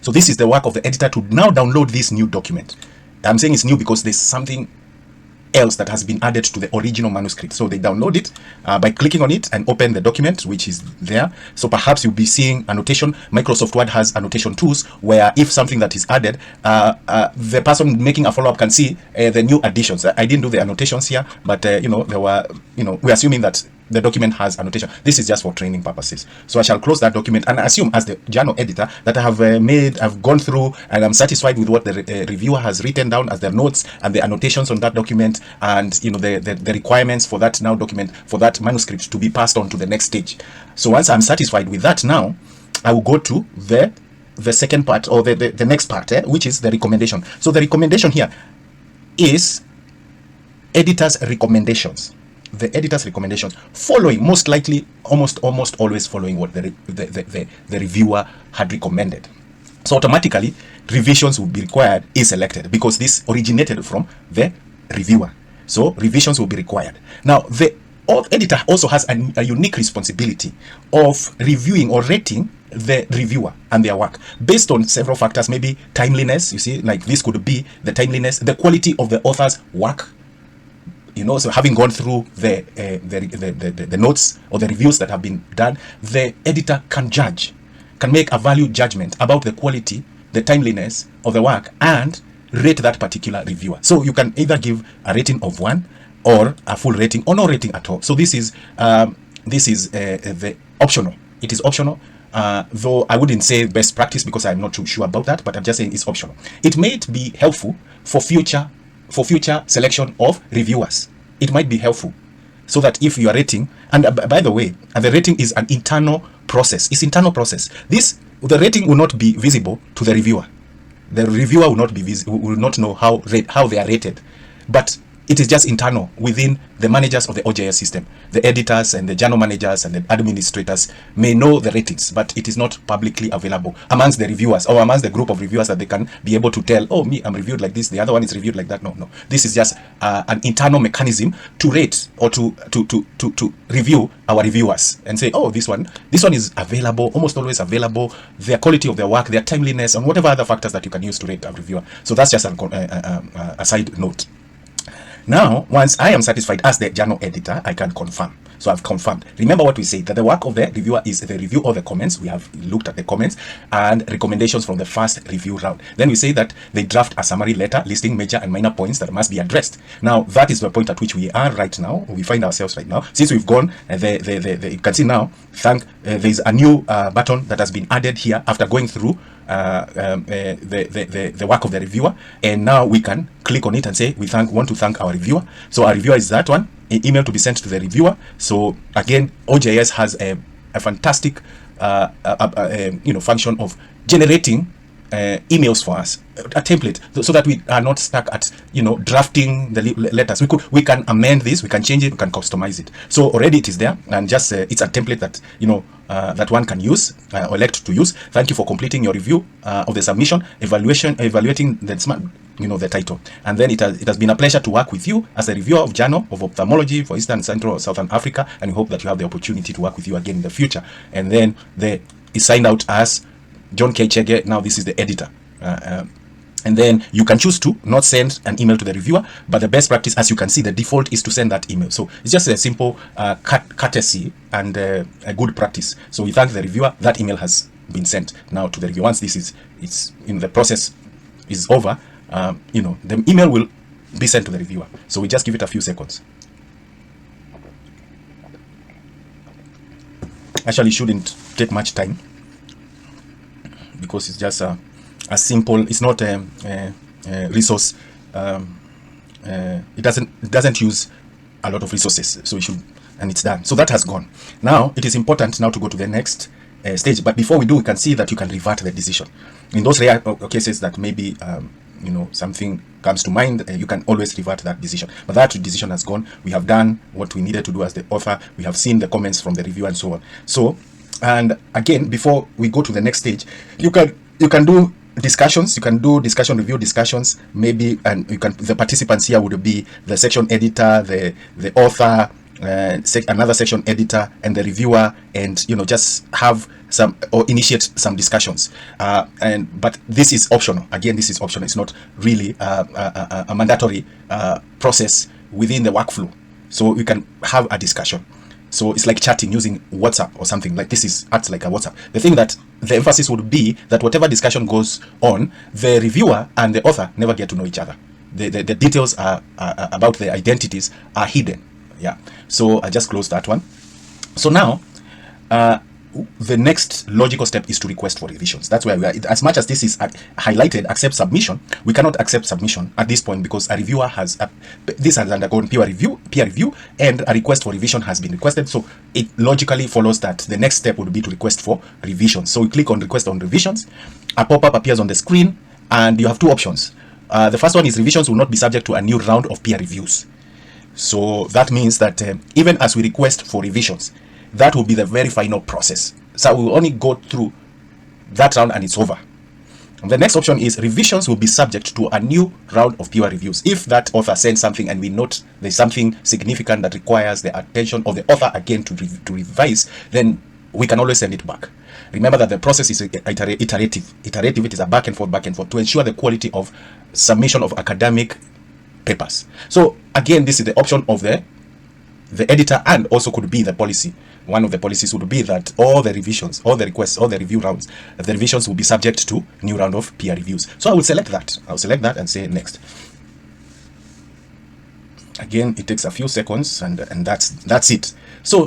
So this is the work of the editor to now download this new document. I'm saying it's new because there's something else that has been added to the original manuscript. So they download it by clicking on it and open the document, which is there. So perhaps you'll be seeing annotation. Microsoft Word has annotation tools where if something that is added, the person making a follow-up can see the new additions. I didn't do the annotations here, but you know, there were, you know, we're assuming that the document has annotation. This is just for training purposes. So I shall close that document and assume as the journal editor that I have I've gone through and I'm satisfied with what the reviewer has written down as their notes and the annotations on that document, and you know the requirements for that now document, for that manuscript to be passed on to the next stage. So once I'm satisfied with that, now I will go to the second part, or the next part, which is the recommendation. So the recommendation here is editor's recommendations. The editor's recommendations, following, most likely, almost always following what the reviewer had recommended. So automatically revisions will be required is selected because this originated from the reviewer. So revisions will be required. Now the editor also has a unique responsibility of reviewing or rating the reviewer and their work based on several factors. Maybe timeliness, you see, like this could be the timeliness, the quality of the author's work. You know, so having gone through the notes or the reviews that have been done, the editor can judge, can make a value judgment about the quality, the timeliness of the work, and rate that particular reviewer. So you can either give a rating of 1 or a full rating or no rating at all. So this is the optional. It is optional. Though I wouldn't say best practice because I'm not too sure about that, but I'm just saying it's optional. It may be helpful for future selection of reviewers. It might be helpful so that if you are rating, and by the way, the rating is an internal process. It's internal process. The rating will not be visible to the reviewer. The reviewer will not be will not know how they are rated, but it is just internal within the managers of the OJS system. The editors and the journal managers and the administrators may know the ratings, but it is not publicly available amongst the reviewers or amongst the group of reviewers that they can be able to tell, oh, me, I'm reviewed like this, the other one is reviewed like that. No. This is just an internal mechanism to rate or to review our reviewers and say, oh, this one is available, almost always available, their quality of their work, their timeliness, and whatever other factors that you can use to rate a reviewer. So that's just a side note. Now, once I am satisfied as the journal editor, I can confirm. So I've confirmed. Remember what we said, that the work of the reviewer is the review of the comments. We have looked at the comments and recommendations from the first review round. Then we say that they draft a summary letter listing major and minor points that must be addressed. Now, that is the point at which we are right now. We find ourselves right now. Since we've gone, you can see now, there's a new button that has been added here after going through the work of the reviewer, and now we can click on it and say we want to thank our reviewer. So our reviewer is that one, an email to be sent to the reviewer. So again, OJS has a fantastic function of generating emails for us, a template, so that we are not stuck at drafting the letters. We can amend this, we can change it, we can customize it. So already it is there, and just it's a template that that one can use or elect to use. Thank you for completing your review of the submission, evaluating the title. And then it has been a pleasure to work with you as a reviewer of Journal of Ophthalmology for Eastern, Central, or Southern Africa, and we hope that you have the opportunity to work with you again in the future. And then it's signed out as John K. Chege. Now this is the editor. And then you can choose to not send an email to the reviewer, but the best practice, as you can see, the default is to send that email. So it's just a simple courtesy and a good practice. So we thank the reviewer. That email has been sent now to the reviewer. Once it's in the process is over, the email will be sent to the reviewer. So we just give it a few seconds. Actually, shouldn't take much time because it's just a simple. It's not a resource. It doesn't use a lot of resources. So and it's done. So that has gone. Now it is important now to go to the next stage. But before we do, we can see that you can revert the decision. In those rare cases that maybe something comes to mind, you can always revert that decision. But that decision has gone. We have done what we needed to do as the author. We have seen the comments from the review and so on. So, and again, before we go to the next stage, you can do discussions. You can do review discussions, maybe, and the participants here would be the section editor, the author, another section editor, and the reviewer, and just have some or initiate some discussions. But this is optional. Again, this is optional. It's not really a mandatory process within the workflow. So you can have a discussion. So it's like chatting using WhatsApp or something like this. Acts like a WhatsApp. The thing that the emphasis would be that whatever discussion goes on, the reviewer and the author never get to know each other. The details are about the identities are hidden. Yeah. So I just closed that one. So now, the next logical step is to request for revisions. That's where we are. As much as this is highlighted, accept submission, we cannot accept submission at this point because a reviewer has this has undergone peer review, and a request for revision has been requested. So it logically follows that the next step would be to request for revisions. So we click on request on revisions. A pop-up appears on the screen, and you have two options. The first one is revisions will not be subject to a new round of peer reviews. So that means that even as we request for revisions, that will be the very final process. So we will only go through that round and it's over. And the next option is revisions will be subject to a new round of peer reviews. If that author sends something and we note there's something significant that requires the attention of the author again to revise, then we can always send it back. Remember that the process is iterative. It is a back and forth to ensure the quality of submission of academic papers. So again, this is the option of the editor, and also could be the policy. One of the policies would be that all the revisions, all the requests, all the review rounds, the revisions will be subject to new round of peer reviews. So I will select that. I'll select that and say next. Again, it takes a few seconds, and that's it. So